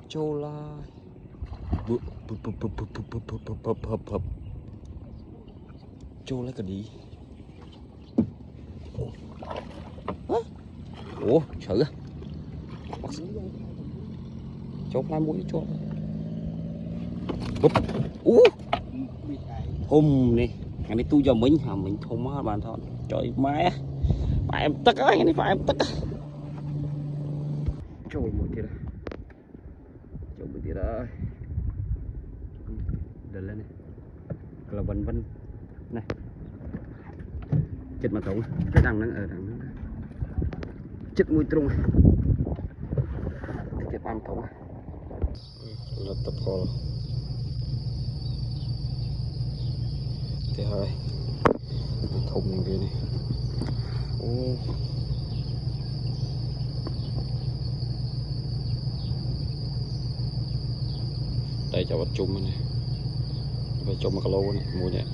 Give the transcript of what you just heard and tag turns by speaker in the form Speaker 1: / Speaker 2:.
Speaker 1: trâu la trâu lấy cái gì ủa sợ á chốt lai mũi chốt hôm nè ngày này tôi cho mình hả mình không hết bạn thôi trời má phải em tất á ngày này phải em tất á trời một kia đây trời một kia đây lên này là vân vân này chết mà thủng cái đằng nó ở đằng nó chết mũi trung cái bàn thủng là tập kho thứ hai cái thùng này kia này ô đây cho vật chung này vật chung mà lô này mua nhẹ